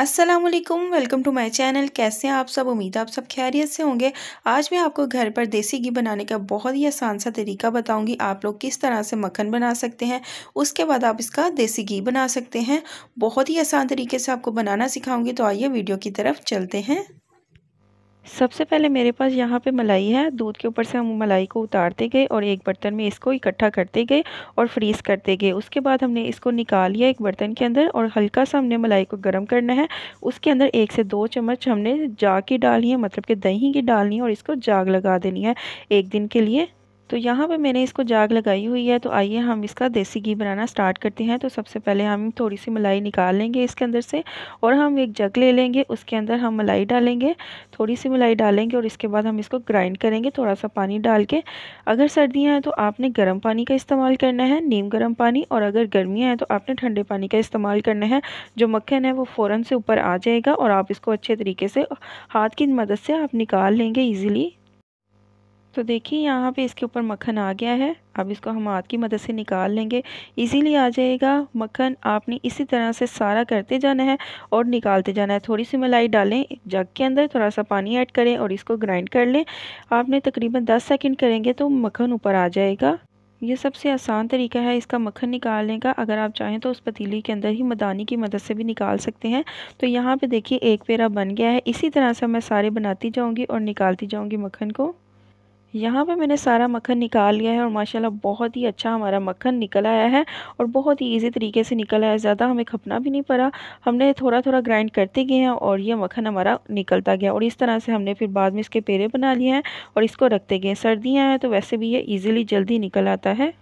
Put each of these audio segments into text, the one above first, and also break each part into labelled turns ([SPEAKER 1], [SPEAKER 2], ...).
[SPEAKER 1] अस्सलाम वालेकुम, welcome to my channel. कैसे हैं आप सब? उम्मीद है आप सब खैरियत से होंगे। आज मैं आपको घर पर देसी घी बनाने का बहुत ही आसान सा तरीका बताऊंगी। आप लोग किस तरह से मक्खन बना सकते हैं, उसके बाद आप इसका देसी घी बना सकते हैं। बहुत ही आसान तरीके से आपको बनाना सिखाऊंगी। तो आइए वीडियो की तरफ चलते हैं। सबसे पहले मेरे पास यहाँ पे मलाई है। दूध के ऊपर से हम मलाई को उतारते गए और एक बर्तन में इसको इकट्ठा करते गए और फ्रीज़ करते गए। उसके बाद हमने इसको निकाल लिया एक बर्तन के अंदर और हल्का सा हमने मलाई को गर्म करना है। उसके अंदर 1 से 2 चम्मच हमने जाग की डालनी है, मतलब कि दही की डालनी है और इसको जाग लगा देनी है 1 दिन के लिए। तो यहाँ पे मैंने इसको जाग लगाई हुई है। तो आइए हम इसका देसी घी बनाना स्टार्ट करते हैं। तो सबसे पहले हम थोड़ी सी मलाई निकाल लेंगे इसके अंदर से और हम एक जग ले लेंगे। उसके अंदर हम मलाई डालेंगे, थोड़ी सी मलाई डालेंगे और इसके बाद हम इसको ग्राइंड करेंगे थोड़ा सा पानी डाल के। अगर सर्दियाँ हैं तो आपने गर्म पानी का इस्तेमाल करना है, नीम गर्म पानी, और अगर गर्मियाँ हैं तो आपने ठंडे पानी का इस्तेमाल करना है। जो मक्खन है वो फ़ौरन से ऊपर आ जाएगा और आप इसको अच्छे तरीके से हाथ की मदद से आप निकाल लेंगे ईज़िली। तो देखिए यहाँ पे इसके ऊपर मक्खन आ गया है। अब इसको हम हाथ की मदद से निकाल लेंगे, इजीली आ जाएगा मक्खन। आपने इसी तरह से सारा करते जाना है और निकालते जाना है। थोड़ी सी मलाई डालें जग के अंदर, थोड़ा सा पानी ऐड करें और इसको ग्राइंड कर लें। आपने तकरीबन 10 सेकंड करेंगे तो मक्खन ऊपर आ जाएगा। ये सबसे आसान तरीका है इसका मक्खन निकालने का। अगर आप चाहें तो उस पतीली के अंदर ही मदानी की मदद से भी निकाल सकते हैं। तो यहाँ पे देखिए एक पेड़ा बन गया है। इसी तरह से मैं सारे बनाती जाऊँगी और निकालती जाऊँगी मक्खन को। यहाँ पे मैंने सारा मक्खन निकाल लिया है और माशाल्लाह बहुत ही अच्छा हमारा मक्खन निकल आया है और बहुत ही इजी तरीके से निकल आया है। ज़्यादा हमें खपना भी नहीं पड़ा, हमने थोड़ा थोड़ा ग्राइंड करते गए हैं और ये मक्खन हमारा निकलता गया। और इस तरह से हमने फिर बाद में इसके पेड़े बना लिए हैं और इसको रखते गए। सर्दियाँ हैं तो वैसे भी ये ईज़िली जल्दी निकल आता है।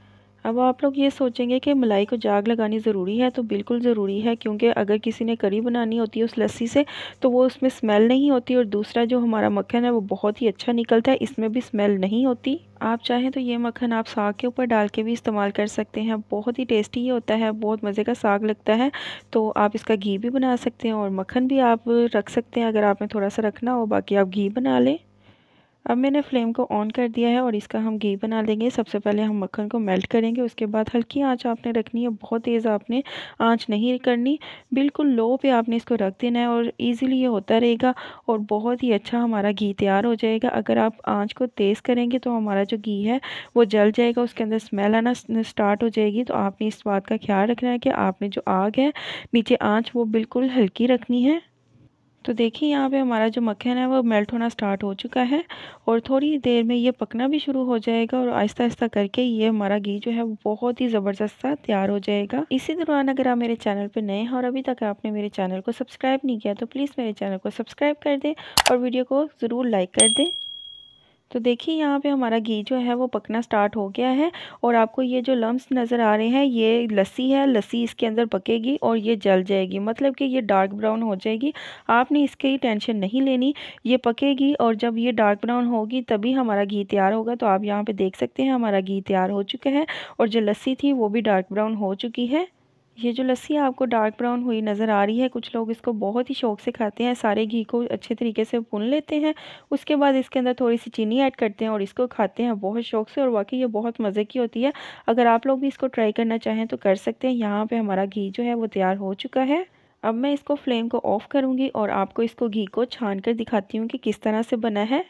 [SPEAKER 1] अब आप लोग ये सोचेंगे कि मलाई को जाग लगानी ज़रूरी है, तो बिल्कुल ज़रूरी है, क्योंकि अगर किसी ने करी बनानी होती है उस लस्सी से तो वो उसमें स्मेल नहीं होती और दूसरा जो हमारा मक्खन है वो बहुत ही अच्छा निकलता है, इसमें भी स्मेल नहीं होती। आप चाहें तो ये मक्खन आप साग के ऊपर डाल के भी इस्तेमाल कर सकते हैं। बहुत ही टेस्टी ये होता है, बहुत मज़े का साग लगता है। तो आप इसका घी भी बना सकते हैं और मक्खन भी आप रख सकते हैं अगर आपने थोड़ा सा रखना हो, बाकी आप घी बना लें। अब मैंने फ्लेम को ऑन कर दिया है और इसका हम घी बना लेंगे। सबसे पहले हम मक्खन को मेल्ट करेंगे, उसके बाद हल्की आंच आपने रखनी है, बहुत तेज़ आपने आंच नहीं करनी, बिल्कुल लो पे आपने इसको रख देना है और इजीली ये होता रहेगा और बहुत ही अच्छा हमारा घी तैयार हो जाएगा। अगर आप आंच को तेज़ करेंगे तो हमारा जो घी है वो जल जाएगा, उसके अंदर स्मेल आना स्टार्ट हो जाएगी। तो आपने इस बात का ख्याल रखना है कि आपने जो आग है नीचे आँच वो बिल्कुल हल्की रखनी है। तो देखिए यहाँ पे हमारा जो मक्खन है वो मेल्ट होना स्टार्ट हो चुका है और थोड़ी देर में ये पकना भी शुरू हो जाएगा और आहिस्ता आहिस्ता करके ये हमारा घी जो है वो बहुत ही ज़बरदस्त सा तैयार हो जाएगा। इसी दौरान अगर आप मेरे चैनल पे नए हैं और अभी तक आपने मेरे चैनल को सब्सक्राइब नहीं किया तो प्लीज़ मेरे चैनल को सब्सक्राइब कर दें और वीडियो को ज़रूर लाइक कर दें। तो देखिए यहाँ पे हमारा घी जो है वो पकना स्टार्ट हो गया है और आपको ये जो लम्स नज़र आ रहे हैं ये लस्सी है। लस्सी इसके अंदर पकेगी और ये जल जाएगी, मतलब कि ये डार्क ब्राउन हो जाएगी। आपने इसकी टेंशन नहीं लेनी, ये पकेगी और जब ये डार्क ब्राउन होगी तभी हमारा घी तैयार होगा। तो आप यहाँ पे देख सकते हैं हमारा घी तैयार हो चुका है और जो लस्सी थी वो भी डार्क ब्राउन हो चुकी है। ये जो लस्सी आपको डार्क ब्राउन हुई नज़र आ रही है, कुछ लोग इसको बहुत ही शौक से खाते हैं, सारे घी को अच्छे तरीके से भून लेते हैं, उसके बाद इसके अंदर थोड़ी सी चीनी ऐड करते हैं और इसको खाते हैं बहुत शौक से और वाकई ये बहुत मज़े की होती है। अगर आप लोग भी इसको ट्राई करना चाहें तो कर सकते हैं। यहाँ पे हमारा घी जो है वो तैयार हो चुका है। अब मैं इसको फ्लेम को ऑफ़ करूँगी और आपको इसको घी को छान कर दिखाती हूँ कि किस तरह से बना है।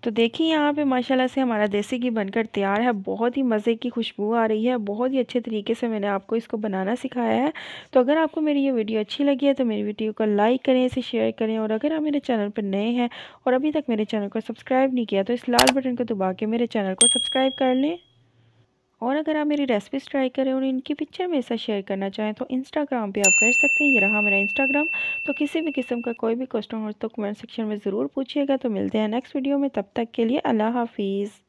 [SPEAKER 1] तो देखिए यहाँ पे माशाल्लाह से हमारा देसी घी बनकर तैयार है। बहुत ही मज़े की खुशबू आ रही है, बहुत ही अच्छे तरीके से मैंने आपको इसको बनाना सिखाया है। तो अगर आपको मेरी ये वीडियो अच्छी लगी है तो मेरी वीडियो को लाइक करें, इसे शेयर करें और अगर आप मेरे चैनल पर नए हैं और अभी तक मेरे चैनल को सब्सक्राइब नहीं किया तो इस लाल बटन को दबा के मेरे चैनल को सब्सक्राइब कर लें। और अगर आप मेरी रेसिपीज़ ट्राई करें और इनकी पिक्चर मेरे साथ शेयर करना चाहें तो इंस्टाग्राम पे आप कर सकते हैं। ये रहा मेरा इंस्टाग्राम। तो किसी भी किस्म का कोई भी क्वेश्चन हो तो कमेंट सेक्शन में ज़रूर पूछिएगा। तो मिलते हैं नेक्स्ट वीडियो में, तब तक के लिए अल्लाह हाफिज़।